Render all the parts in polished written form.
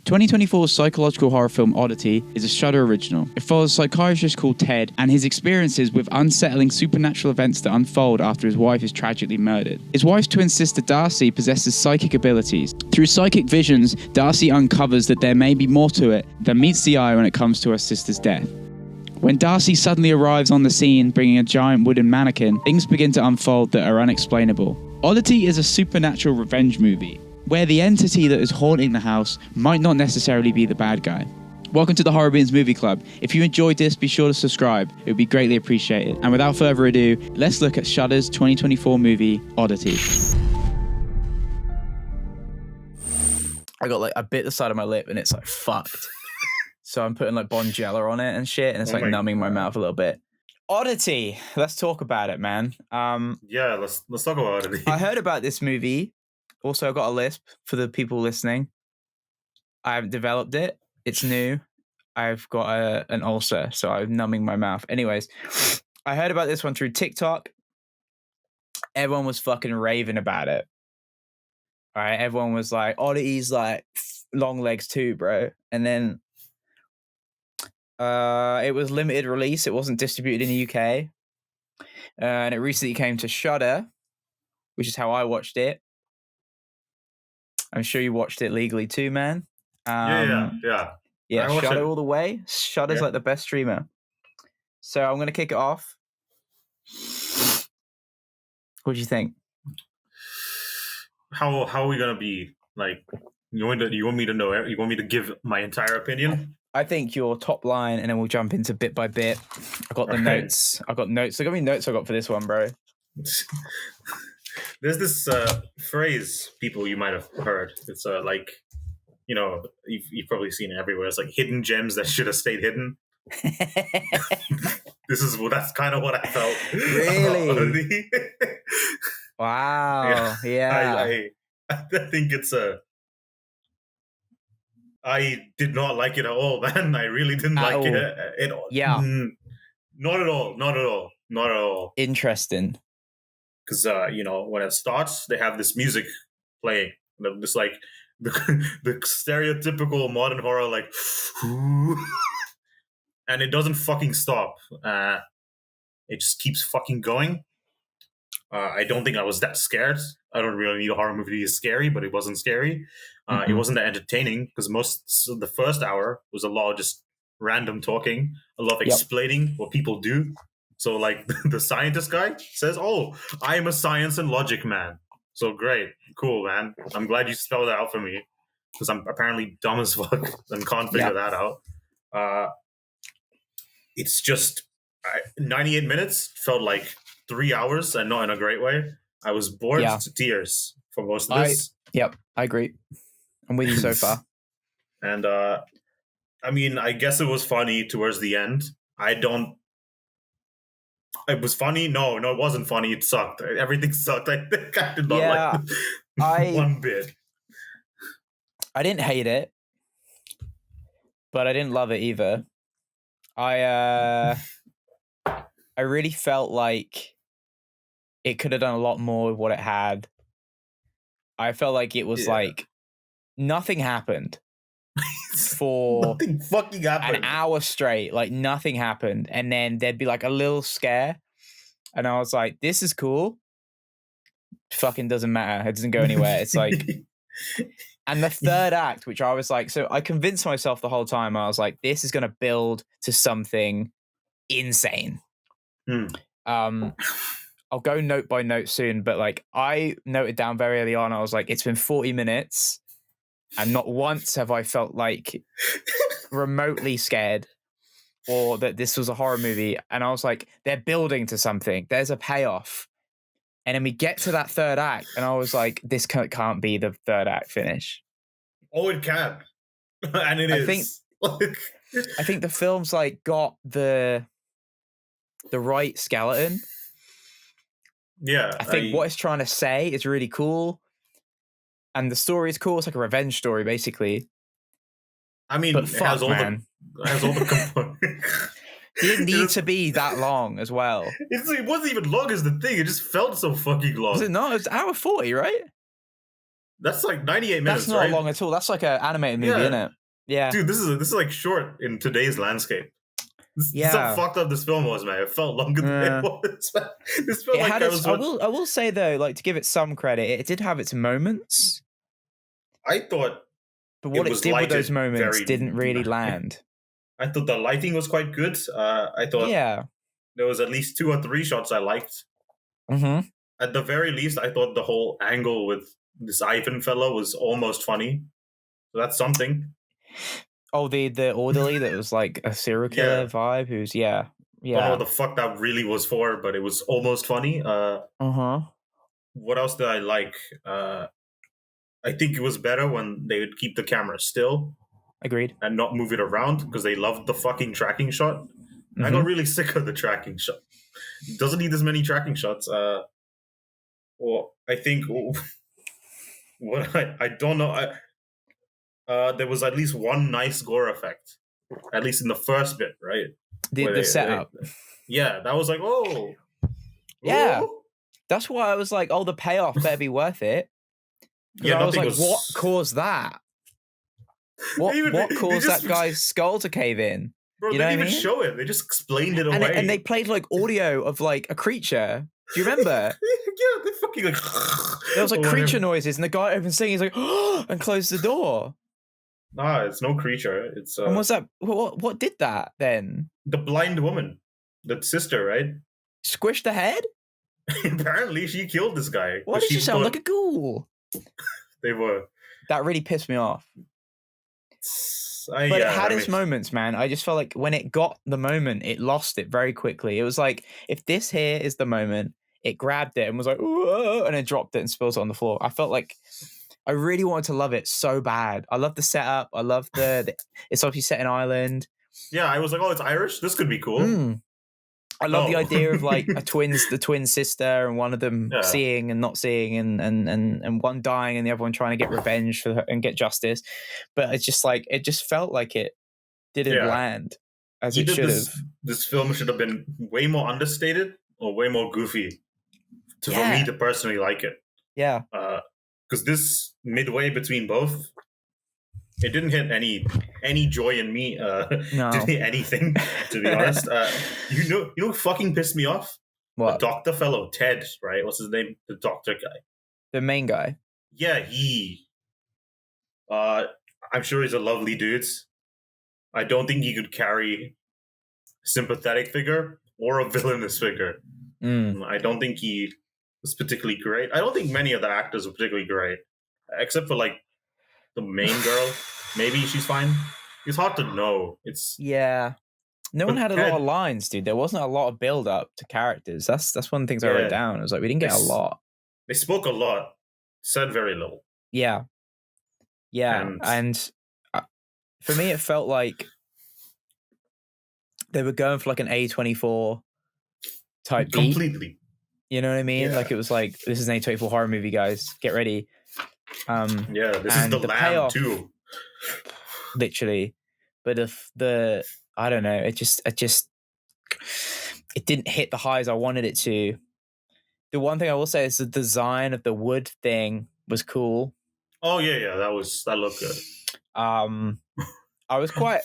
2024's psychological horror film Oddity is a Shudder original. It follows a psychiatrist called Ted and his experiences with unsettling supernatural events that unfold after his wife is tragically murdered. His wife's twin sister Darcy possesses psychic abilities. Through psychic visions, Darcy uncovers that there may be more to it than meets the eye when it comes to her sister's death. When Darcy suddenly arrives on the scene bringing a giant wooden mannequin, things begin to unfold that are unexplainable. Oddity is a supernatural revenge movie, where the entity that is haunting the house might not necessarily be the bad guy. Welcome to the Horror Beans Movie Club. If you enjoyed this, be sure to subscribe. It would be greatly appreciated. And without further ado, let's look at Shudder's 2024 movie, Oddity. I bit the side of my lip and it's like fucked. So I'm putting like Bonjela on it and shit, and it's numbing my mouth a little bit. Oddity. Let's talk about it, man. Yeah, let's talk about Oddity. I heard about this movie. Also, I got a lisp for the people listening. I haven't developed it. It's new. I've got an ulcer, so I'm numbing my mouth. Anyways, I heard about this one through TikTok. Everyone was fucking raving about it. All right, everyone was like, Oddity's like long legs too, bro. And then it was limited release. It wasn't distributed in the UK. And it recently came to Shudder, which is how I watched it. I'm sure you watched it legally too, man. Yeah. Shudder all the way. Shudder's like the best streamer. So I'm gonna kick it off. What do you think? How are we gonna be like? You want me to know? You want me to give my entire opinion? I think your top line, and then we'll jump into bit by bit. I got the notes. I got notes. Look how many notes I got for this one, bro. There's this phrase, people you might have heard. It's like, you know, you've probably seen it everywhere. It's like hidden gems that should have stayed hidden. That's kind of what I felt. Really? Wow. Yeah. I think it's I did not like it at all, man. I really didn't like it. Yeah. Not at all. Interesting. Because when it starts, they have this music playing, this like the stereotypical modern horror, like, and it doesn't fucking stop. It just keeps fucking going. I don't think I was that scared. I don't really need a horror movie to be scary, but it wasn't scary. It wasn't that entertaining because the first hour was a lot of just random talking, a lot of explaining what people do. So, like, the scientist guy says, "Oh, I am a science and logic man." So great, cool, man. I'm glad you spelled that out for me because I'm apparently dumb as fuck and can't figure that out. It's just 98 minutes felt like 3 hours, and not in a great way. I was bored to tears for most of this. I agree. I'm with you so far. And I mean, I guess it was funny towards the end. It was funny? No, it wasn't funny. It sucked. Everything sucked. I think I did not like one bit. I didn't hate it, but I didn't love it either. I really felt like it could have done a lot more with what it had. I felt like it was like nothing happened for nothing fucking happened. An hour straight. Like nothing happened, and then there'd be like a little scare, and I was like, "This is cool." Fucking doesn't matter. It doesn't go anywhere. It's like, and the third act, which I was like, so I convinced myself the whole time. I was like, "This is going to build to something insane." I'll go note by note soon, but like I noted down very early on, I was like, it's been 40 minutes and not once have I felt like remotely scared or that this was a horror movie. And I was like, they're building to something. There's a payoff. And then we get to that third act and I was like, this can't be the third act finish. Oh, it can. And it is. I think the film's like got the right skeleton. Yeah. I think what it's trying to say is really cool. And the story is cool. It's like a revenge story, basically. I mean, it has all the components. It didn't need to be that long as well. It wasn't even long as the thing. It just felt so fucking long. Was it not? It was hour 40, right? That's like 98 minutes, That's not right? long at all. That's like an animated movie, isn't it? Yeah. Dude, this is like short in today's landscape. This is how fucked up this film was, man. It felt longer than it was. This felt like I will say though, like, to give it some credit, it did have its moments. I thought, but what it did with those moments didn't really land. I thought the lighting was quite good. I thought there was at least 2 or 3 shots I liked. Mm-hmm. At the very least, I thought the whole angle with this Ivan fellow was almost funny. So that's something. Oh, the orderly that was like a serial killer vibe. Who's I don't know what the fuck that really was for, but it was almost funny. What else did I like? I think it was better when they would keep the camera still. Agreed. And not move it around, because they loved the fucking tracking shot. Mm-hmm. I got really sick of the tracking shot. It doesn't need as many tracking shots. Well, I think what I don't know. There was at least one nice gore effect, at least in the first bit, right? The setup. That was like, oh. Yeah. That's why I was like, oh, the payoff better be worth it. Yeah, I was like, what caused that? What caused that guy's skull to cave in? Bro, they didn't even show it. They just explained it away. And they played like audio of like a creature. Do you remember? They fucking like... There was like creature noises, and the guy opens thing, he's like, oh, and closed the door. Nah, it's no creature. It's and what's that? What did that then? The blind woman, the sister, right? Squished the head? Apparently, she killed this guy. Why did she sound like a ghoul? They were. That really pissed me off. But it had its moments, man. I just felt like when it got the moment, it lost it very quickly. It was like, if this here is the moment, it grabbed it and was like, whoa, and then dropped it and spills it on the floor. I felt like I really wanted to love it so bad. I love the setup. I love the it's obviously set in Ireland. Yeah, I was like, oh, it's Irish? This could be cool. I love the idea of like the twin sister, and one of them seeing and not seeing, and one dying and the other one trying to get revenge for her and get justice. But it's just like, it just felt like it didn't land as it should have. This film should have been way more understated or way more goofy for me to personally like it. Yeah. Because this midway between both, it didn't hit any joy in me. Didn't hit anything, to be honest. You know who fucking pissed me off? What? The doctor fellow, Ted, right? What's his name? The doctor guy. The main guy. Yeah, he. I'm sure he's a lovely dude. I don't think he could carry a sympathetic figure or a villainous figure. I don't think he was particularly great. I don't think many of the actors were particularly great, except for like the main girl. Maybe she's fine. It's hard to know. No one had a lot of lines, dude. There wasn't a lot of build up to characters. That's one of the things I wrote down. It was like, we didn't get a lot. They spoke a lot, said very little. Yeah. And for me, it felt like they were going for like an A24 type beat. Completely. You know what I mean? Like, it was like, this is an A24 horror movie, guys. Get ready. This is the Lamb payoff, too. Literally. But if I don't know, it didn't hit the highs I wanted it to. The one thing I will say is the design of the wood thing was cool. Oh yeah, that looked good. I was quite,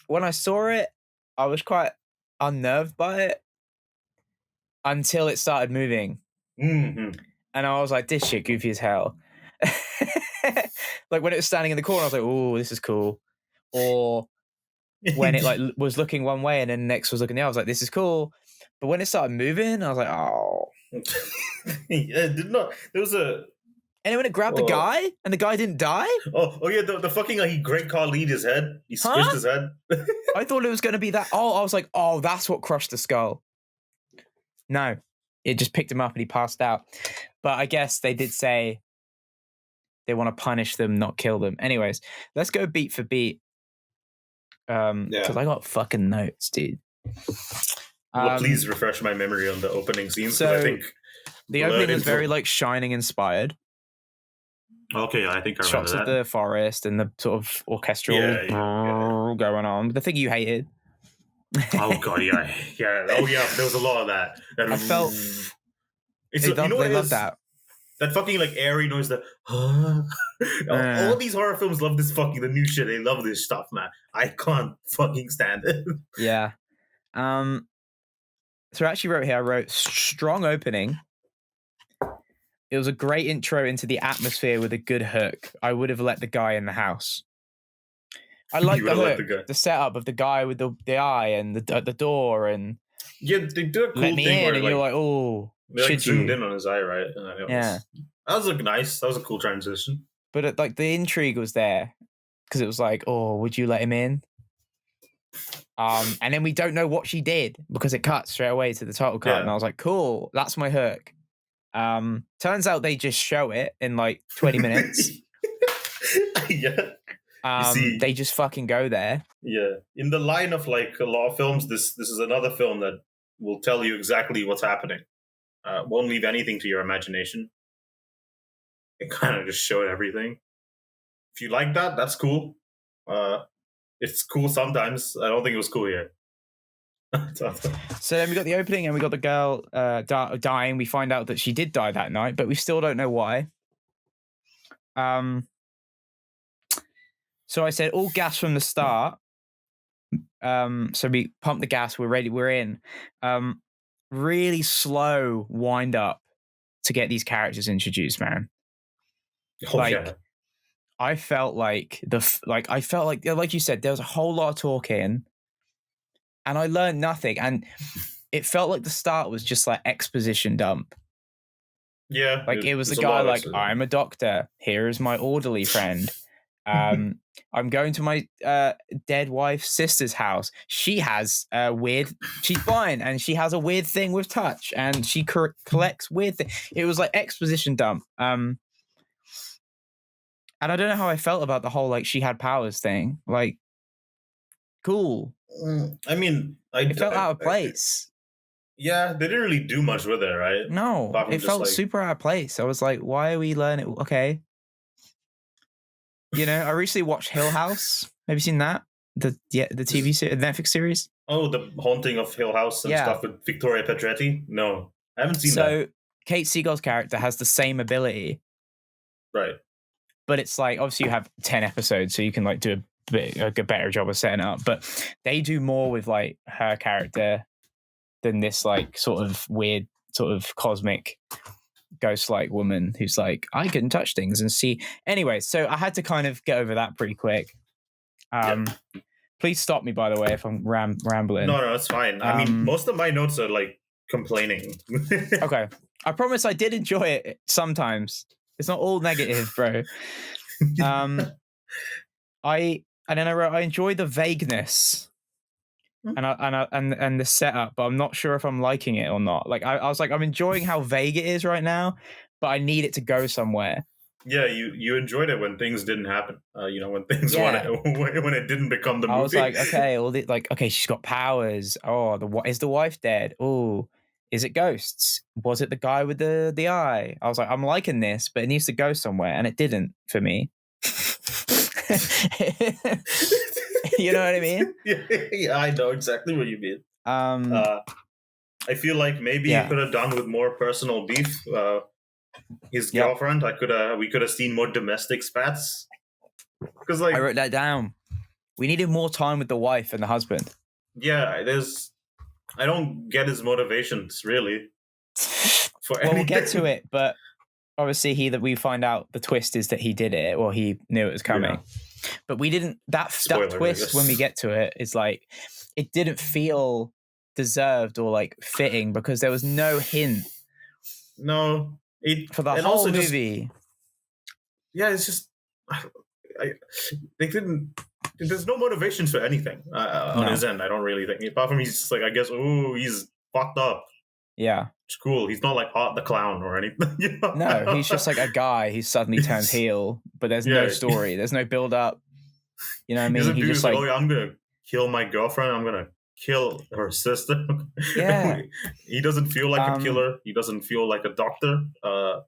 when I saw it, I was quite unnerved by it until it started moving. Mm-hmm. And I was like, this shit goofy as hell. Like when it was standing in the corner, I was like, oh, this is cool. Or when it like was looking one way and then next was looking the other, I was like, this is cool. But when it started moving, I was like, oh. Did not. There was a. And then when it grabbed the guy and the guy didn't die. Oh yeah, the fucking he Great Khali his head. He squished his head. I thought it was going to be that. Oh, I was like, oh, that's what crushed the skull. No, it just picked him up and he passed out. But I guess they did say they want to punish them, not kill them. Anyways, let's go beat for beat. Because I got fucking notes, dude. Please refresh my memory on the opening scenes. So I think the opening was very like Shining inspired. Okay, I think I remember shots of the forest and the sort of orchestral going on. The thing you hated. Oh god, yeah. Oh yeah, there was a lot of that. I felt they loved that. That fucking like airy noise. That all these horror films love this fucking the new shit. They love this stuff, man. I can't fucking stand it. Yeah. So I wrote strong opening. It was a great intro into the atmosphere with a good hook. I would have let the guy in the house. I like the hook, the setup of the guy with the eye and the door, and they do a cool let me thing in, where and you're like, oh, they like zoomed in on his eye, right? And that was like nice. That was a cool transition. But like the intrigue was there because it was like, oh, would you let him in? And then we don't know what she did because it cuts straight away to the title card, and I was like, cool, that's my hook. Turns out they just show it in like 20 minutes. They just fucking go there. Yeah. In the line of like a lot of films, this is another film that will tell you exactly what's happening. Won't leave anything to your imagination. It kind of just showed everything. If you like that, that's cool. It's cool sometimes. I don't think it was cool here. So then we got the opening and we got the girl dying. We find out that she did die that night, but we still don't know why. So I said all gas from the start. So we pump the gas. We're ready. We're in. Really slow wind up to get these characters introduced, man. I felt like like you said, there was a whole lot of talking. And I learned nothing. And it felt like the start was just like exposition dump. Yeah. Like it was the guy like, I'm a doctor. Here is my orderly friend. I'm going to my dead wife's sister's house. She has she's blind and she has a weird thing with touch and she collects weird things. It was like exposition dump. And I don't know how I felt about the whole like she had powers thing. Like, cool. I mean, it felt out of place. Yeah, they didn't really do much with it, right? No, it felt super out of place. I was like, why are we learning? Okay. You know, I recently watched Hill House. Have you seen that? The TV series, the Netflix series? Oh, the Haunting of Hill House and stuff with Victoria Pedretti? No, I haven't seen that. So Kate Siegel's character has the same ability. Right. But it's like, obviously you have 10 episodes, so you can like do a better job of setting it up. But they do more with like her character than this like sort of weird, sort of cosmic ghost-like woman who's like, I can touch things and see. Anyway, so I had to kind of get over that pretty quick. Please stop me, by the way, if I'm rambling. No, it's fine. I mean, most of my notes are like complaining. Okay. I promise I did enjoy it sometimes. It's not all negative, bro. I wrote, I enjoy the vagueness and the setup, but I'm not sure if I'm liking it or not. Like I was like, I'm enjoying how vague it is right now, but I need it to go somewhere. Yeah, you enjoyed it when things didn't happen. When things when it didn't become the movie. I was like, okay, okay, she's got powers. Oh, is the wife dead? Oh, is it ghosts? Was it the guy with the eye? I was like, I'm liking this, but it needs to go somewhere, and it didn't for me. You know what I mean? Yeah, I know exactly what you mean. I feel like maybe you could have done with more personal beef. His girlfriend, we could have seen more domestic spats. Because like I wrote that down. We needed more time with the wife and the husband. Yeah, I don't get his motivations really. We'll get to it, but obviously we find out the twist is that he did it, or he knew it was coming. Yeah. But we didn't. That twist when we get to it is like it didn't feel deserved or like fitting because there was no hint. No, for the whole movie. It's just they didn't. There's no motivations for anything on his end. I don't really think. Apart from he's just like, I guess, he's fucked up. Yeah, it's cool. He's not like Art the Clown or anything. You know? No, he's just like a guy who suddenly turns heel, but there's no story. There's no build up. You know what I mean? He's just like, I'm gonna kill my girlfriend. I'm gonna kill her sister. Yeah. He doesn't feel like a killer. He doesn't feel like a doctor. I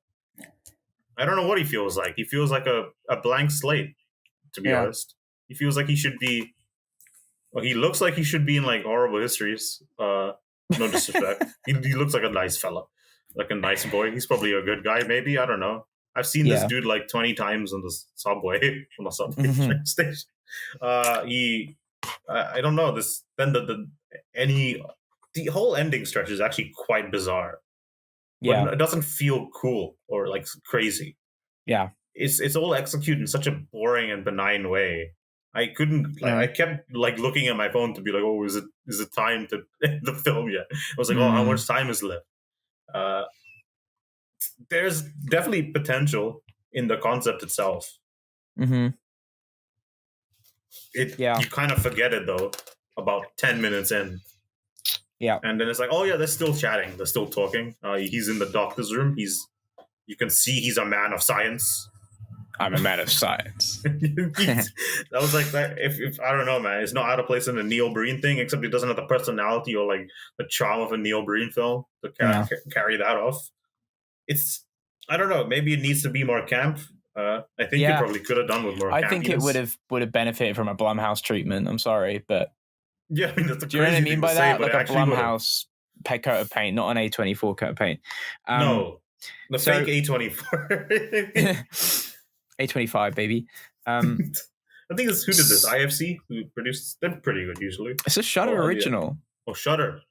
don't know what he feels like. He feels like a blank slate, to be honest. He feels like he should be. Well, he looks like he should be in like Horrible Histories. No disrespect. he looks like a nice fella. like a nice boy. He's probably a good guy. Maybe, I don't know. I've seen this dude like 20 times on the subway, on the subway train station. I don't know this. Then the whole ending stretch is actually quite bizarre. Yeah, but it doesn't feel cool or like crazy. Yeah, it's all executed in such a boring and benign way. I couldn't like I kept like looking at my phone to be like, oh, is it time to end the film yet? I was like, oh, how much time is left? There's definitely potential in the concept itself. Mm-hmm. You kind of forget it though about 10 minutes in. Yeah. And then it's like, oh yeah, they're still chatting, they're still talking. He's in the doctor's room. You can see he's a man of science. I'm a man of science. That was like that. If I don't know, man, it's not out of place in a Neil Breen thing, except it doesn't have the personality or like the charm of a Neil Breen film to carry that off. I don't know. Maybe it needs to be more camp. I think it probably could have done with more. I think it would have benefited from a Blumhouse treatment. I'm sorry, but yeah, I mean, that's do you know what I mean by that? Like a Blumhouse coat of paint, not an A24 coat of paint. No, the fake A24. A25, baby. I think it's who did this? IFC, who produced. They're pretty good usually. It's a Shudder original. Yeah. Oh, Shudder.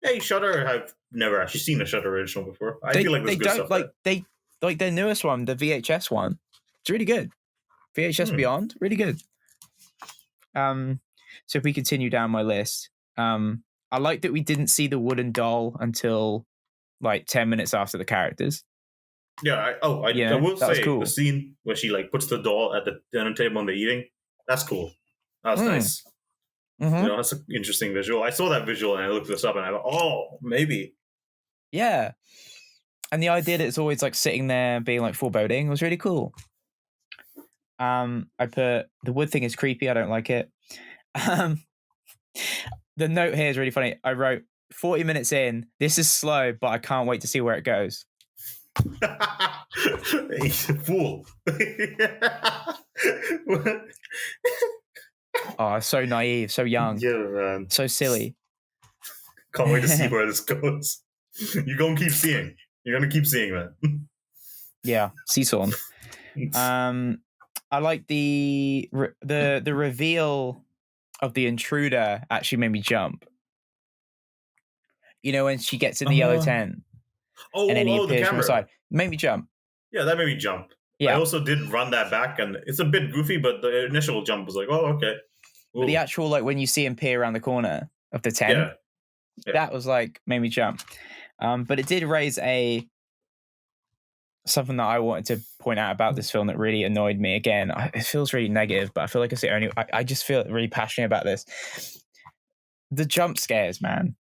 Hey, Shudder. I've never actually seen a Shudder original before. I feel like there's good stuff like their newest one, the VHS one. It's really good. VHS Beyond, really good. So if we continue down my list, I like that we didn't see the wooden doll until like 10 minutes after the characters. Yeah, I will say cool. The scene where she like puts the doll at the dinner table and they're eating, that's cool. That's nice. Mm-hmm. That's an interesting visual. I saw that visual and I looked this up and I thought, oh, maybe. Yeah. And the idea that it's always like sitting there being like foreboding was really cool. I put the wood thing is creepy. I don't like it. The note here is really funny. I wrote 40 minutes in. This is slow, but I can't wait to see where it goes. He's a fool. Oh, so naive, so young. Yeah, man. So silly. Can't wait to see where this goes. You're gonna keep seeing. You're gonna keep seeing that. Yeah, seesaw. I like the reveal of the intruder actually made me jump. You know, when she gets in the yellow tent. And then he appears from the side. Made me jump. Yeah, that made me jump. Yeah. I also did run that back, and it's a bit goofy, but the initial jump was like, oh, okay. Ooh. But the actual, like, when you see him peer around the corner of the tent, that was like, made me jump. But it did raise something that I wanted to point out about this film that really annoyed me. Again, it feels really negative, but I feel like it's the only, I just feel really passionate about this. The jump scares, man.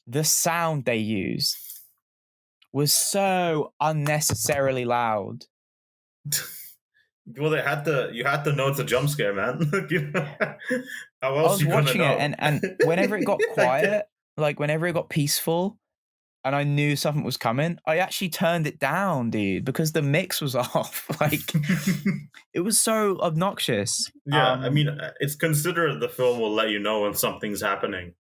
The sound they used was so unnecessarily loud. Well, you had to know it's a jump scare, man. How else I was watching it, and whenever it got quiet, like whenever it got peaceful, and I knew something was coming, I actually turned it down, dude, because the mix was off. Like, it was so obnoxious. Yeah, I mean, it's considered the film will let you know when something's happening.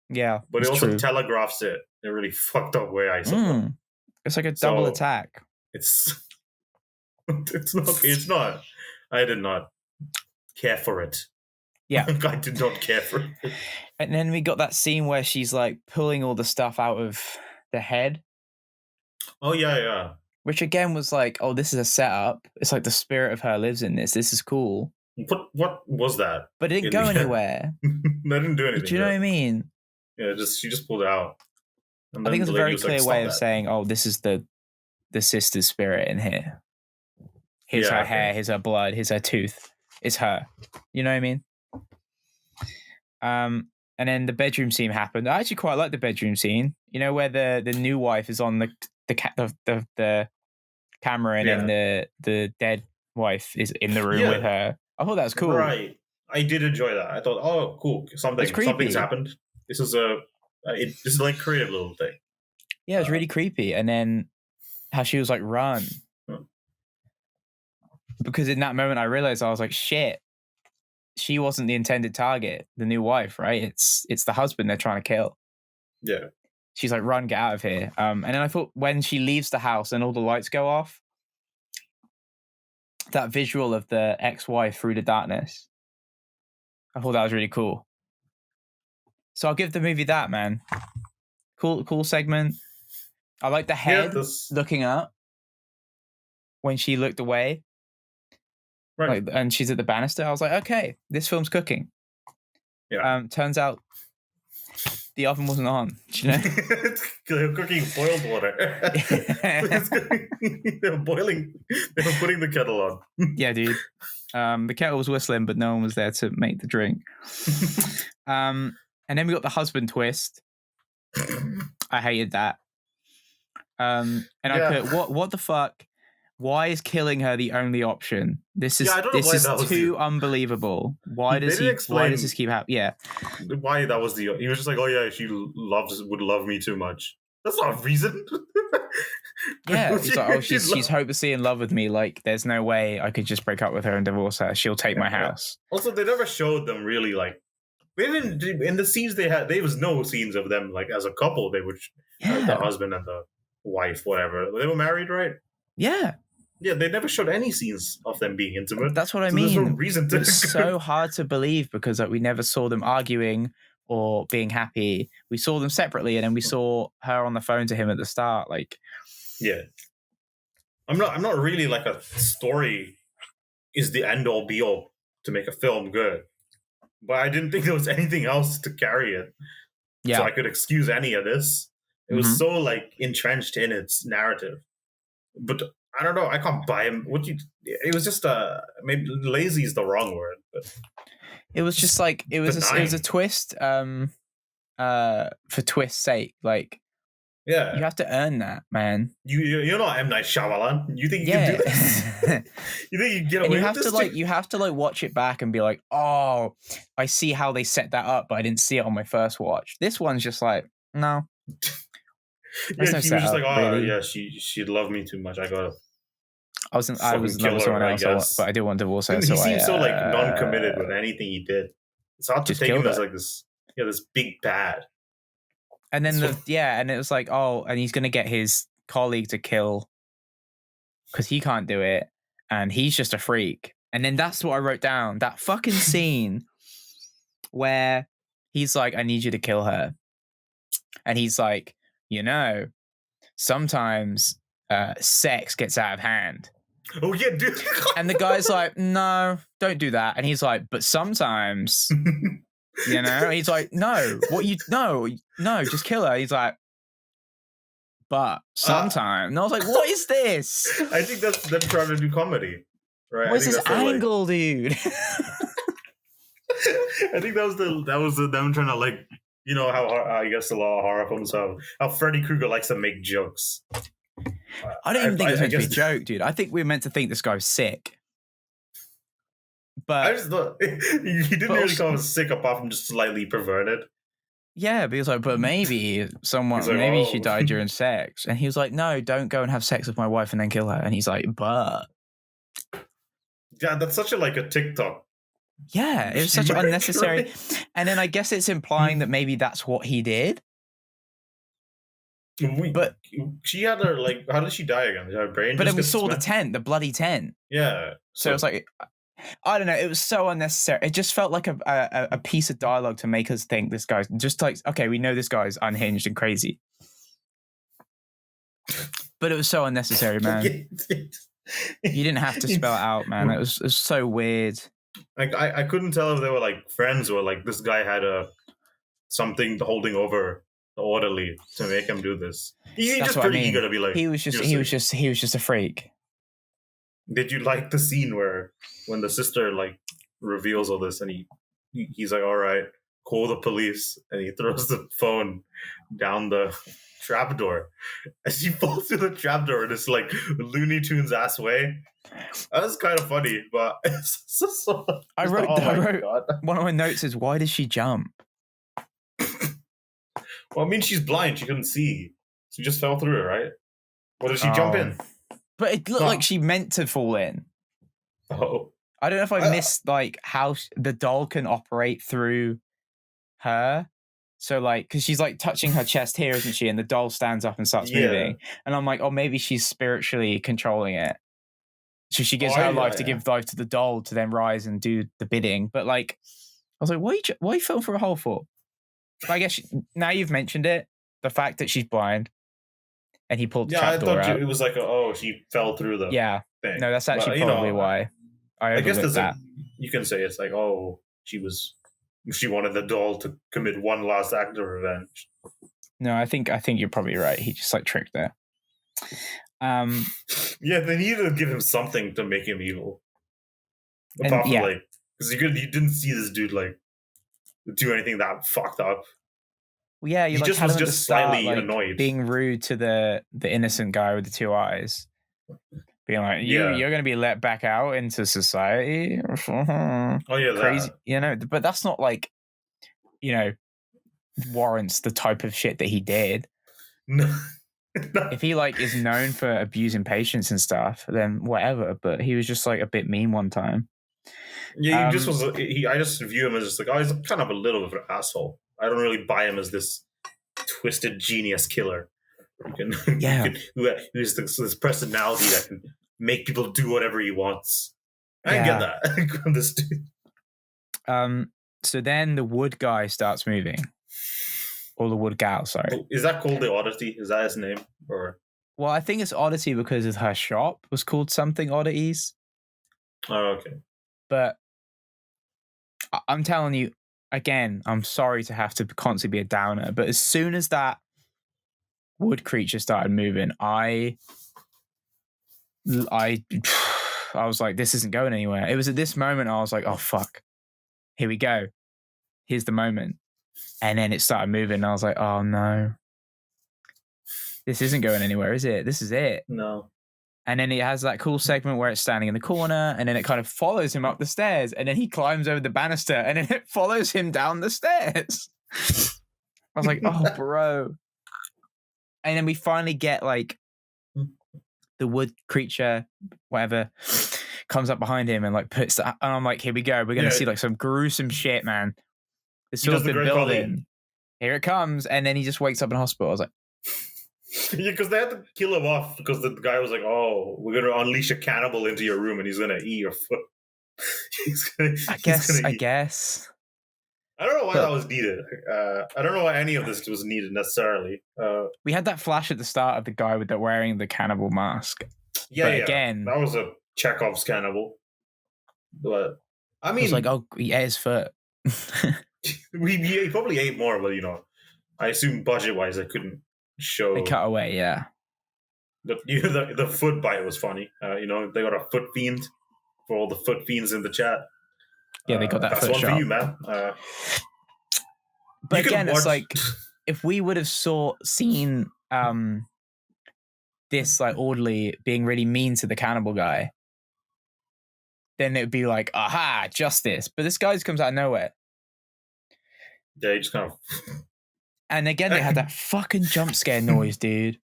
Yeah, but it also telegraphs it in a really fucked up way, I suppose. It's like a double attack. It's not. I did not care for it. Yeah. I did not care for it. And then we got that scene where she's like pulling all the stuff out of the head. Oh, yeah. Which again was like, oh, this is a setup. It's like the spirit of her lives in this. This is cool. What was that? But it didn't go anywhere. They didn't do anything. Do you know what I mean? Yeah, she just pulled it out. I think it's a very clear way of saying, oh, this is the sister's spirit in here. Here's her hair, here's her blood, here's her tooth. It's her. You know what I mean? And then the bedroom scene happened. I actually quite like the bedroom scene. You know, where the new wife is on the camera and then the dead wife is in the room with her. I thought that was cool. Right. I did enjoy that. I thought, oh, cool. Something's happened. This is like a creative little thing. Yeah, it was really creepy. And then how she was like, run. Because in that moment I realized, I was like, shit, she wasn't the intended target, the new wife, right? It's the husband they're trying to kill. Yeah. she's like, run, get out of here. And then I thought when she leaves the house and all the lights go off, that visual of the ex-wife through the darkness, I thought that was really cool. So I'll give the movie that, man. Cool segment. I like the head looking up when she looked away. Right. Like, and she's at the banister. I was like, okay, this film's cooking. Yeah. Turns out the oven wasn't on. You know? They're cooking boiled water. They were boiling. They were putting the kettle on. Yeah, dude. The kettle was whistling, but no one was there to make the drink. And then we got the husband twist. I hated that. And I put, what the fuck? Why is killing her the only option? This is too unbelievable. Why does this keep happening? Yeah. Why that was he was just like, oh yeah, she would love me too much. That's not a reason. Yeah. He's like, oh, she's hopelessly in love with me. Like, there's no way I could just break up with her and divorce her. She'll take my house. Also, they never showed them really like, they didn't, in the scenes they had, there was no scenes of them like as a couple. They would, the husband and the wife, whatever. They were married, right? Yeah. Yeah, they never showed any scenes of them being intimate. That's what I mean. There's no reason to. It's so hard to believe because we never saw them arguing or being happy. We saw them separately, and then we saw her on the phone to him at the start. Like, yeah, I'm not really like a story is the end all be all to make a film good, but I didn't think there was anything else to carry it. Yeah, so I could excuse any of this. It was so like entrenched in its narrative, but. I don't know. I can't buy him. It was just maybe lazy is the wrong word, but it was just like it was a twist for twist's sake. Like, yeah, you have to earn that, man. You're not M. Night Shyamalan. You think you can do this? You think you can get away with this? You have to like watch it back and be like, oh, I see how they set that up, but I didn't see it on my first watch. This one's just like, no. Yeah, he was just like, oh, really. Yeah, she'd love me too much. I was in love with someone else, but I did want to divorce her. He seemed so like non-committed with anything he did. It's hard to take him as like this big bad. And then and it was like, oh, and he's gonna get his colleague to kill because he can't do it, and he's just a freak. And then that's what I wrote down. That fucking scene where he's like, I need you to kill her, and he's like, sometimes sex gets out of hand. Oh yeah, dude. And the guy's like, no, don't do that. And he's like, but sometimes, he's like, no, no, just kill her. He's like, but sometimes. And I was like, what is this? I think that's them trying to do comedy, right? What's this angle, dude? I think that was them trying to like, how I guess a lot of horror films have how Freddy Krueger likes to make jokes. I don't even think it was meant to be a joke, dude. I think we were meant to think this guy was sick. But I just thought he didn't really call him sick apart from just slightly perverted. Yeah, but he was like, but maybe she died during sex. And he was like, no, don't go and have sex with my wife and then kill her. And he's like, but. Yeah, that's such a TikTok. Yeah, it was such unnecessary. Right? And then I guess it's implying that maybe that's what he did. But she had her how did she die again? Her brain. But then we saw the bloody tent. Yeah. So it was like, I don't know. It was so unnecessary. It just felt like a piece of dialogue to make us think this guy's just like, okay, we know this guy's unhinged and crazy. But it was so unnecessary, man. You didn't have to spell it out, man. It was so weird. I couldn't tell if they were like friends or like this guy had something holding over the orderly to make him do this. He's just pretty eager to be like. He was just a freak. Did you like the scene when the sister like reveals all this and he's like, all right, call the police, and he throws the phone down the trapdoor as she falls through the trapdoor in this like Looney Tunes ass way. That was kind of funny, but I wrote one of my notes is, why does she jump? Well, I mean, she's blind. She couldn't see. She just fell through it, right? Or did she jump in? But it looked like she meant to fall in. Oh. I don't know if I missed like how the doll can operate through her. So like, because she's like touching her chest here, isn't she? And the doll stands up and starts moving. And I'm like, oh, maybe she's spiritually controlling it. So she gives her life to give life to the doll to then rise and do the bidding. But like, I was like, why are you filling for a hole for? But I guess now you've mentioned it, the fact that she's blind and he pulled the trapdoor out. It was like, she fell through the thing. No, that's actually probably why. I guess you can say it's like, she wanted the doll to commit one last act of revenge. No, I think you're probably right. He just like tricked her. They needed to give him something to make him evil. Apart from like, because you didn't see this dude like do anything that fucked up. Well, yeah, he like, just was just slightly annoyed, being rude to the innocent guy with the two eyes, being like, you're going to be let back out into society. Crazy, but that's not like, warrants the type of shit that he did. No. If he like is known for abusing patients and stuff, then whatever. But he was just like a bit mean one time. Yeah, I just view him as just like, he's kind of a little bit of an asshole. I don't really buy him as this twisted genius killer. Who's this personality that can make people do whatever he wants. I get that. This dude. So then the wood guy starts moving. Or the wood gal, sorry. Is that called the Oddity? Is that his name? Or well, I think it's Oddity because of her shop was called something Oddities. Oh, okay. But I'm telling you, again, I'm sorry to have to constantly be a downer, but as soon as that wood creature started moving, I was like, this isn't going anywhere. It was at this moment I was like, oh fuck, here we go. Here's the moment. And then it started moving and I was like, oh no. This isn't going anywhere, is it? This is it. No. And then it has that cool segment where it's standing in the corner and then it kind of follows him up the stairs and then he climbs over the banister and then it follows him down the stairs. I was like, oh, bro. And then we finally get like the wood creature, whatever, comes up behind him and like puts that. And I'm like, here we go. We're going to see like some gruesome shit, man. This feels been building. Here it comes. And then he just wakes up in hospital. I was like, yeah, because they had to kill him off because the guy was like, oh, we're going to unleash a cannibal into your room and he's going to eat your foot. I guess. I don't know why that was needed. I don't know why any of this was needed necessarily. We had that flash at the start of the guy wearing the cannibal mask. Yeah, again, that was a Chekhov's cannibal. But I mean, it was like, oh, he ate his foot. he probably ate more, but I assume budget-wise, they couldn't show. They cut away, yeah. The foot bite was funny. They got a foot fiend for all the foot fiends in the chat. Yeah, they got that that's foot one shot. for you, man. But again, it's like if we would have seen this like orderly being really mean to the cannibal guy, then it would be like, aha, justice. But this guy just comes out of nowhere. Yeah, he just kind of. And again, they had that fucking jump scare noise, dude.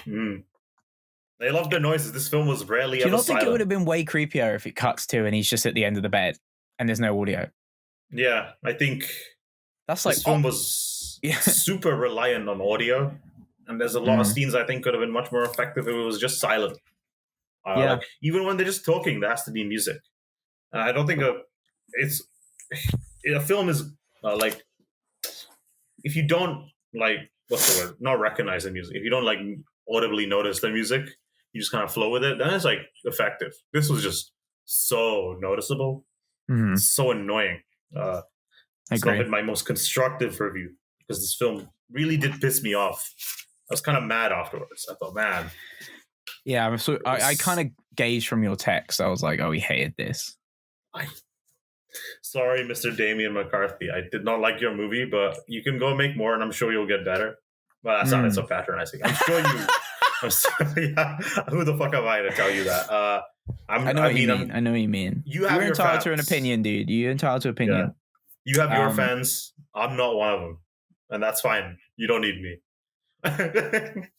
They love their noises. This film was rarely ever silent. Do you not think it would have been way creepier if it cuts to and he's just at the end of the bed and there's no audio? Yeah, I think that's like this film was super reliant on audio, and there's a lot of scenes I think could have been much more effective if it was just silent. Like, even when they're just talking, there has to be music. I don't think a film is like, if you don't like, what's the word? Not recognize the music. If you don't like audibly notice the music, you just kind of flow with it, then it's like effective. This was just so noticeable, so annoying. It's not been my most constructive review because this film really did piss me off. I was kind of mad afterwards. I thought, man. Yeah, I kind of gauged from your text. I was like, oh, he hated this. Sorry, Mr. Damian McCarthy. I did not like your movie, but you can go make more and I'm sure you'll get better. Well, that sounded so patronizing. I'm sure you... I'm sorry. Yeah. Who the fuck am I to tell you that? I know what you mean. You're entitled to an opinion, dude. You're entitled to opinion. Yeah. You have your fans. I'm not one of them. And that's fine. You don't need me.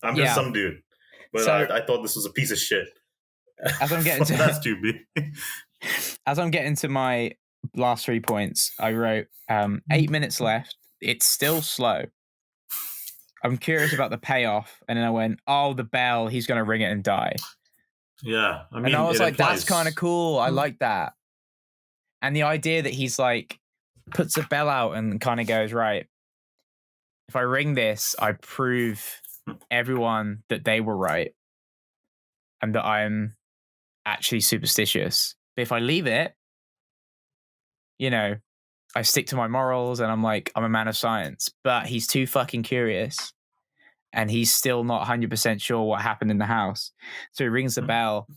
I'm just some dude. But I thought this was a piece of shit. As I'm getting to that's too big. As I'm getting to my last 3 points, I wrote 8 minutes left. it's still slow. I'm curious about the payoff, and then I went, "Oh, the bell! He's gonna ring it and die." Yeah, I mean, and I was like, implies... "That's kind of cool. I like that." And the idea that he's like puts the bell out and kind of goes, "Right, if I ring this, I prove everyone that they were right, and that I'm actually superstitious. But if I leave it, you know, I stick to my morals, and I'm a man of science." But he's too fucking curious. And he's still not 100% sure what happened in the house. So he rings the bell,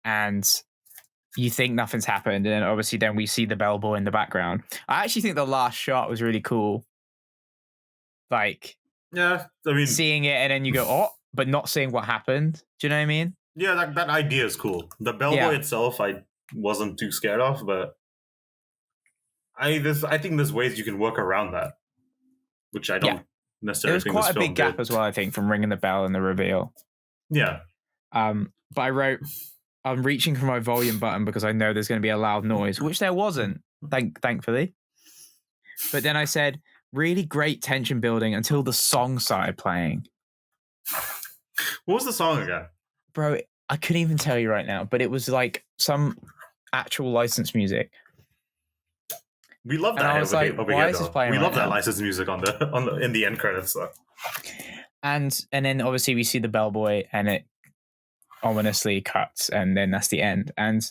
and you think nothing's happened. And then obviously then we see the bellboy in the background. I actually think the last shot was really cool. Like, yeah, I mean, seeing it and then you go, oh, but not seeing what happened. Do you know what I mean? Yeah, that idea is cool. The bellboy itself, I wasn't too scared of, but I think there's ways you can work around that, which I don't necessarily think this film did. It was quite a big gap as well, I think, from ringing the bell and the reveal. Yeah. But I wrote, I'm reaching for my volume button because I know there's going to be a loud noise, which there wasn't, thankfully. But then I said, really great tension building until the song started playing. What was the song again? Bro, I couldn't even tell you right now, but it was like some actual licensed music. We love that. And I was like, why is this playing? We love that licensed music on the in the end credits though. And then obviously we see the bellboy, and it ominously cuts, and then that's the end. And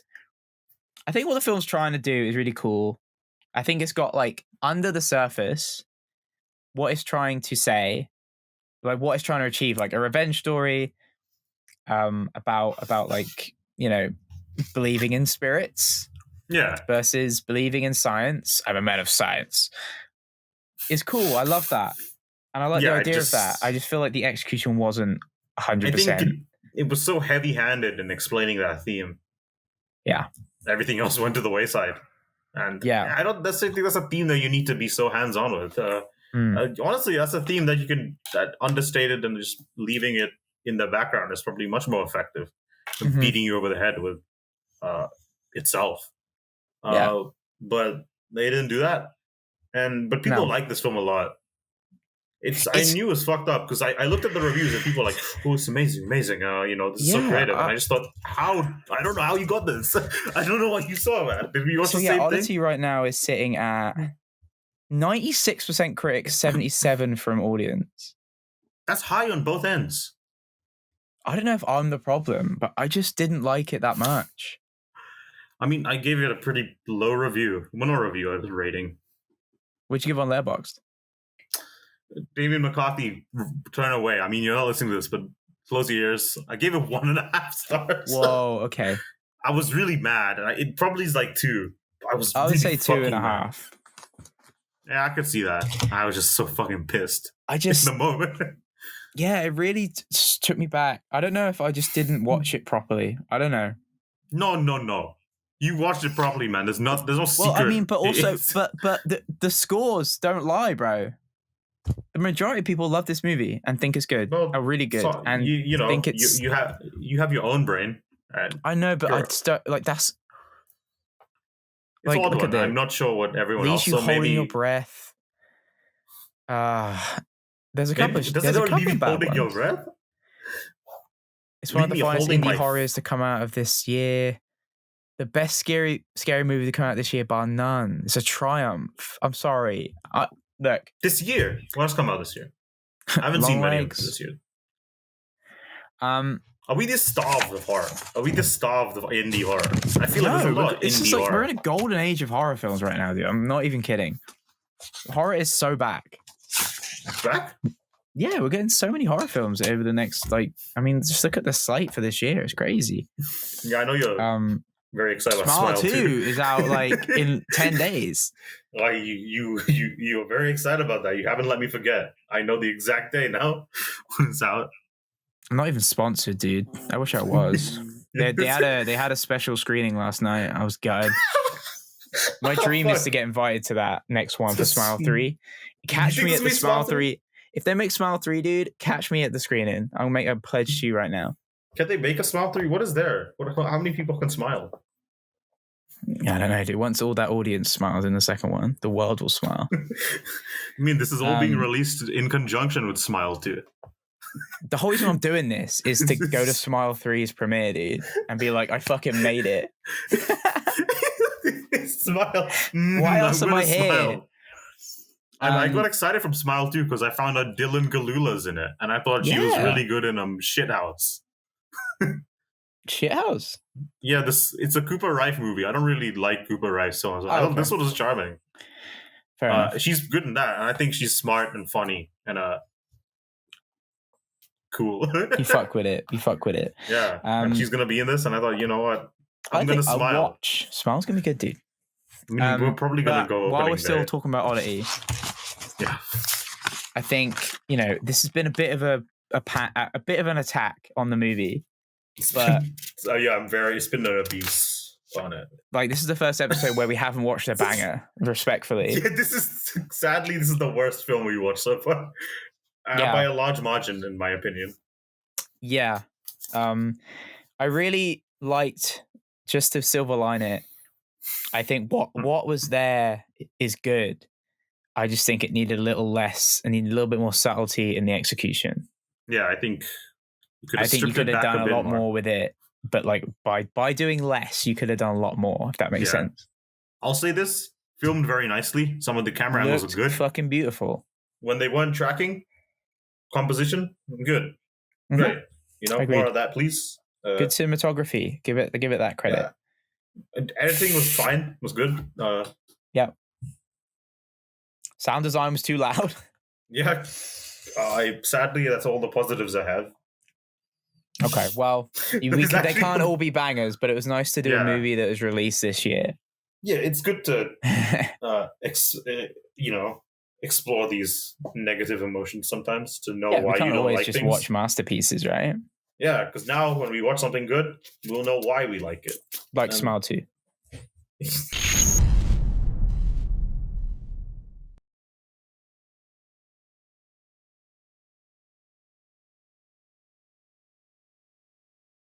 I think what the film's trying to do is really cool. I think it's got like under the surface what it's trying to say, like what it's trying to achieve, like a revenge story, about like, you know, believing in spirits. Yeah. Versus believing in science. I'm a man of science. It's cool. I love that. And I like the idea of that. I just feel like the execution wasn't 100%. I think it was so heavy-handed in explaining that theme. Yeah. Everything else went to the wayside. And I don't necessarily think that's a theme that you need to be so hands-on with. Honestly, that's a theme that understated and just leaving it in the background is probably much more effective than beating you over the head with itself. But they didn't do that, but people like this film a lot. I knew it was fucked up because I looked at the reviews and people were like, "Oh, it's amazing! This is so creative." And I just thought, I don't know how you got this. I don't know what you saw, man. Did we watch the same thing? Oddity right now is sitting at 96% critics, 77% from audience. That's high on both ends. I don't know if I'm the problem, but I just didn't like it that much. I mean, I gave it a pretty low review. Rating. What'd you give on Letterboxd? Damian McCarthy, turn away. I mean, you're not listening to this, but close your ears. I gave it 1.5 stars. Whoa, okay. I was really mad. It probably is like 2. I would say 2.5. Mad. Yeah, I could see that. I was just so fucking pissed. In the moment. Yeah, it really took me back. I don't know if I just didn't watch it properly. I don't know. No. You watched it properly, man. There's no secret. Well, I mean, but also, but the scores don't lie, bro. The majority of people love this movie and think it's good. Well, really good. So, and you know, think it's you have your own brain. I know, but I'd start like that's. It's like, look at I'm not sure what everyone leaves else. You so holding maybe your breath. There's a couple. Does it leave you holding your breath? It's one of the finest indie horrors to come out of this year. The best scary movie to come out this year, bar none. It's a triumph. I'm sorry. Look. This year? What's come out this year? I haven't seen many of this year. Are we just starved of horror? Are we just starved of indie horror? I feel like there's a lot of indie horror. We're in a golden age of horror films right now, dude. I'm not even kidding. Horror is so back. Back? Yeah, we're getting so many horror films over the next, just look at the slate for this year. It's crazy. Yeah, I know you're very excited about Smile 2 is out in 10 days. Like you're very excited about that. You haven't let me forget. I know the exact day now when it's out. I'm not even sponsored, dude. I wish I was. they had a special screening last night. I was gutted. My dream is to get invited to that next one for Smile 3. Catch me at the Smile 3. If they make Smile 3, dude, catch me at the screening. I'll make a pledge to you right now. Can they make a Smile 3? What is there? How many people can smile? I don't know, dude. Once all that audience smiles in the second one, the world will smile. I mean, this is all being released in conjunction with Smile 2. The whole reason I'm doing this is to go to Smile 3's premiere, dude, and be like, I fucking made it. Smile. Why else am I here? I got excited from Smile 2 because I found out Dylan Galula's in it, and I thought she was really good in Shithouse. Shithouse? Yeah, it's a Cooper Rife movie. I don't really like Cooper Rife, so I thought this one was charming. Fair enough. She's good in that, and I think she's smart and funny and cool. You fuck with it. Yeah, and she's gonna be in this, and I thought, you know what, I'm gonna smile. Smile's gonna be good, dude. I mean, we're probably gonna go while we're still talking about Oddity. Yeah, I think this has been a bit of a bit of an attack on the movie, but it's been an abuse on it. Like, this is the first episode where we haven't watched a banger, respectfully. Yeah, this is the worst film we watched so far, by a large margin, in my opinion. Yeah, I really liked, just to silver line it, I think what was there is good. I just think it needed a little less and needed a little bit more subtlety in the execution. Yeah, I think you could have done a lot more with it, but like by doing less, you could have done a lot more, if that makes sense. I'll say this, filmed very nicely. Some of the camera angles are good. Fucking beautiful. When they weren't tracking, composition, good. Mm-hmm. Great. Agreed. More of that, please. Good cinematography. Give it that credit. Yeah. And editing was fine. Was good. Yeah. Sound design was too loud. Yeah. Sadly, that's all the positives I have. Okay, well, they can't all be bangers, but it was nice to do a movie that was released this year. Yeah, it's good to, explore these negative emotions sometimes, to know why you don't like things. We can't always just watch masterpieces, right? Yeah, because now when we watch something good, we'll know why we like it. Like Smile 2.